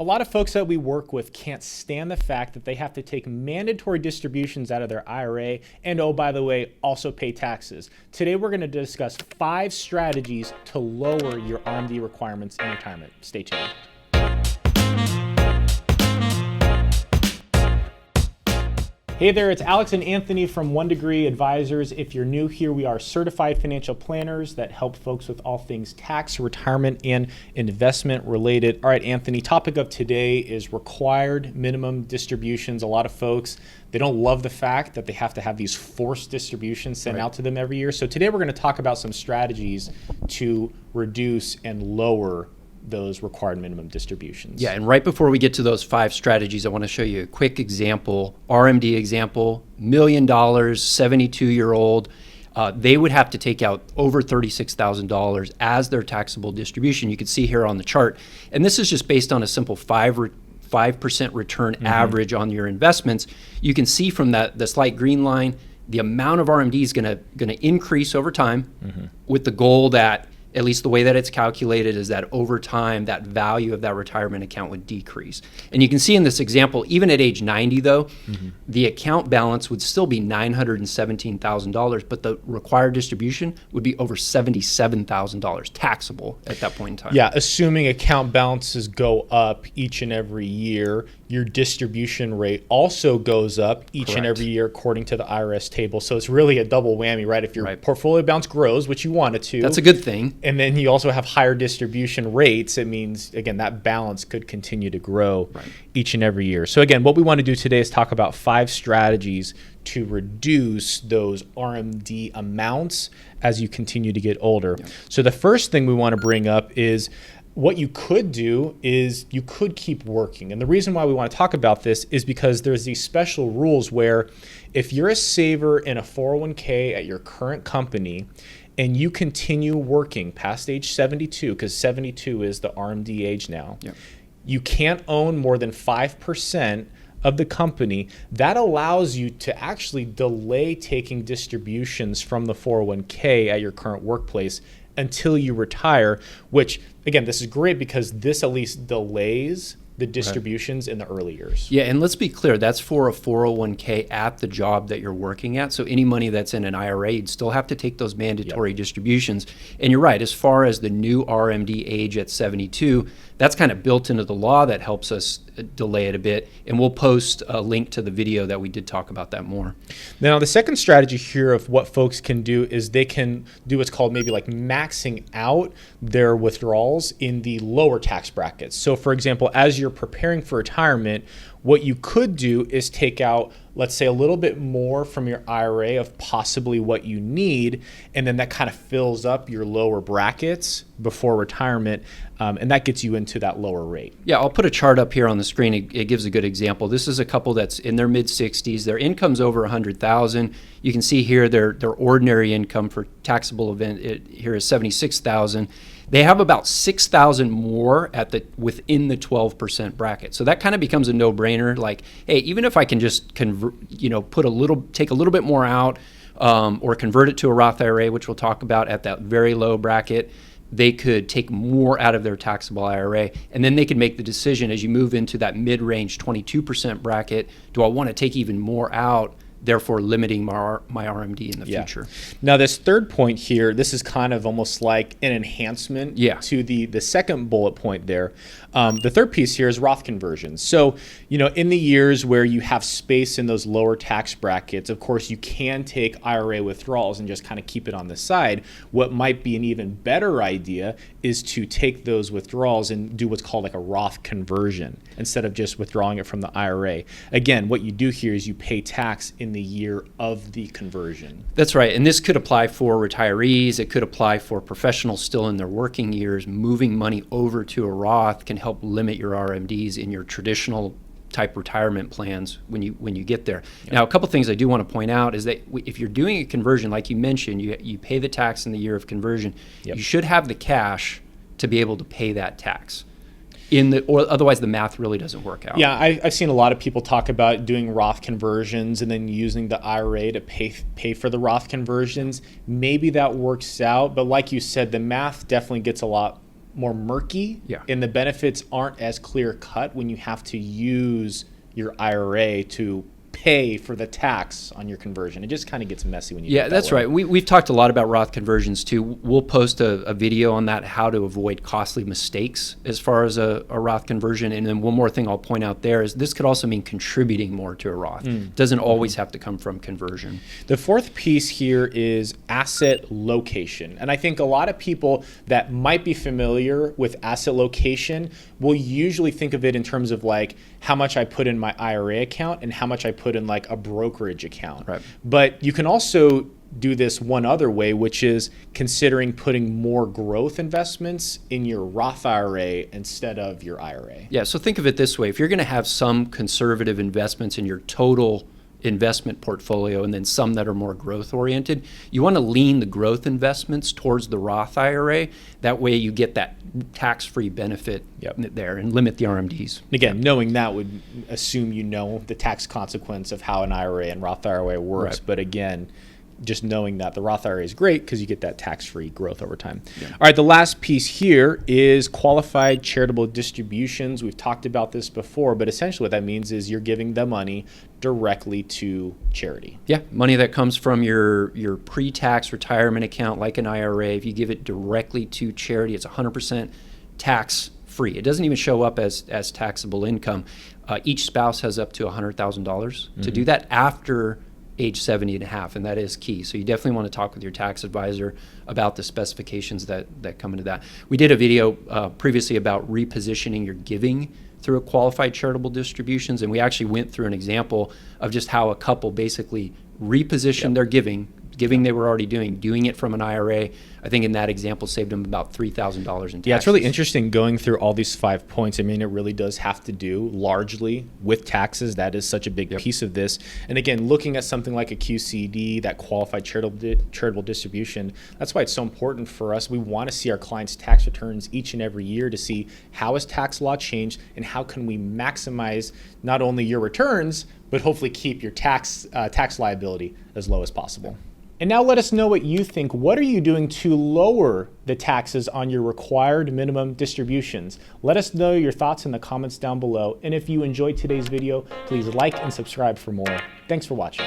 A lot of folks that we work with can't stand the fact that they have to take mandatory distributions out of their IRA and, oh, by the way, also pay taxes. Today, we're going to discuss 5 strategies to lower your RMD requirements in retirement. Stay tuned. Hey there, it's Alex and Anthony from 1 Degree Advisors. If you're new here, we are certified financial planners that help folks with all things tax, retirement, and investment related. All right, Anthony, topic of today is required minimum distributions. A lot of folks, they don't love the fact that they have to have these forced distributions sent out to them every year. So today we're going to talk about some strategies to reduce and lower those required minimum distributions. Yeah, and right before we get to those 5 strategies, I want to show you a quick example, RMD example, $1 million, 72-year-old. They would have to take out over $36,000 as their taxable distribution. You can see here on the chart. And this is just based on a simple 5% return average on your investments. You can see from the slight green line, the amount of RMD is going to increase over time with the goal that, at least the way that it's calculated, is that over time, that value of that retirement account would decrease. And you can see in this example, even at age 90 though, the account balance would still be $917,000, but the required distribution would be over $77,000 taxable at that point in time. Yeah, assuming account balances go up each and every year, your distribution rate also goes up each and every year according to the IRS table. So it's really a double whammy, right? If your portfolio balance grows, which you want it to. That's a good thing. And then you also have higher distribution rates. It means, again, that balance could continue to grow each and every year. So again, what we want to do today is talk about 5 strategies to reduce those RMD amounts as you continue to get older. So the first thing we want to bring up is what you could do is you could keep working. And the reason why we want to talk about this is because there's these special rules where if you're a saver in a 401k at your current company and you continue working past age 72, because 72 is the RMD age now, you can't own more than 5% of the company. That allows you to actually delay taking distributions from the 401k at your current workplace until you retire, which, again, this is great because this at least delays the distributions in the early years. Yeah, and let's be clear, that's for a 401k at the job that you're working at. So any money that's in an IRA, you'd still have to take those mandatory distributions. And you're right, as far as the new RMD age at 72, that's kind of built into the law that helps us delay it a bit. And we'll post a link to the video that we did talk about that more. Now, the second strategy here of what folks can do is they can do what's called maybe like maxing out their withdrawals in the lower tax brackets. So for example, as you're preparing for retirement, what you could do is take out, let's say, a little bit more from your IRA of possibly what you need, and then that kind of fills up your lower brackets before retirement, and that gets you into that lower rate. Yeah, I'll put a chart up here on the screen. It gives a good example. This is a couple that's in their mid-60s. Their income's over $100,000. You can see here their ordinary income for taxable event here is $76,000. They have about $6,000 more within the 12% bracket. So that kind of becomes a no-brainer. Like, hey, even if I can just take a little bit more out, or convert it to a Roth IRA, which we'll talk about at that very low bracket, they could take more out of their taxable IRA, and then they could make the decision as you move into that mid-range 22% bracket, do I want to take even more out, therefore limiting my RMD in the future. Now, this third point here, this is kind of almost like an enhancement to the second bullet point there. The third piece here is Roth conversions. So, in the years where you have space in those lower tax brackets, of course, you can take IRA withdrawals and just kind of keep it on the side. What might be an even better idea is to take those withdrawals and do what's called like a Roth conversion instead of just withdrawing it from the IRA. Again, what you do here is you pay tax in the year of the conversion. That's right. And this could apply for retirees. It could apply for professionals still in their working years. Moving money over to a Roth can help limit your RMDs in your traditional type retirement plans when you get there. Now, a couple things I do want to point out is that if you're doing a conversion, like you mentioned, you pay the tax in the year of conversion. You should have the cash to be able to pay that tax. Or otherwise the math really doesn't work out. Yeah, I've seen a lot of people talk about doing Roth conversions and then using the IRA to pay for the Roth conversions. Maybe that works out, but like you said, the math definitely gets a lot more murky, Yeah. and the benefits aren't as clear cut when you have to use your IRA to pay for the tax on your conversion. It just kind of gets messy when you do Yeah, it that that's way. right. We've talked a lot about Roth conversions too. We'll post a video on that, how to avoid costly mistakes as far as a Roth conversion. And then one more thing I'll point out there is this could also mean contributing more to a Roth. It doesn't always have to come from conversion. The fourth piece here is asset location. And I think a lot of people that might be familiar with asset location will usually think of it in terms of like how much I put in my IRA account and how much I put in like a brokerage account. Right. But you can also do this one other way, which is considering putting more growth investments in your Roth IRA instead of your IRA. Yeah, so think of it this way. If you're going to have some conservative investments in your total investment portfolio and then some that are more growth oriented, you want to lean the growth investments towards the Roth IRA. That way you get that tax-free benefit there and limit the RMDs. Again, knowing that would assume you know the tax consequence of how an IRA and Roth IRA works. Right. But again, just knowing that the Roth IRA is great because you get that tax-free growth over time. Yeah. All right, the last piece here is qualified charitable distributions. We've talked about this before, but essentially what that means is you're giving the money directly to charity. Yeah, money that comes from your pre-tax retirement account like an IRA. If you give it directly to charity, it's 100% tax-free. It doesn't even show up as taxable income. Each spouse has up to $100,000 to do that after age 70 and a half, and that is key. So you definitely want to talk with your tax advisor about the specifications that come into that. We did a video previously about repositioning your giving through a qualified charitable distributions, and we actually went through an example of just how a couple basically repositioned their giving they were already doing it from an IRA. I think in that example saved them about $3,000 in taxes. Yeah, it's really interesting going through all these 5 points. I mean, it really does have to do largely with taxes. That is such a big piece of this. And again, looking at something like a QCD, that qualified charitable distribution, that's why it's so important for us. We want to see our clients' tax returns each and every year to see how has tax law changed and how can we maximize not only your returns, but hopefully keep your tax liability as low as possible. And now let us know what you think. What are you doing to lower the taxes on your required minimum distributions? Let us know your thoughts in the comments down below. And if you enjoyed today's video, please like and subscribe for more. Thanks for watching.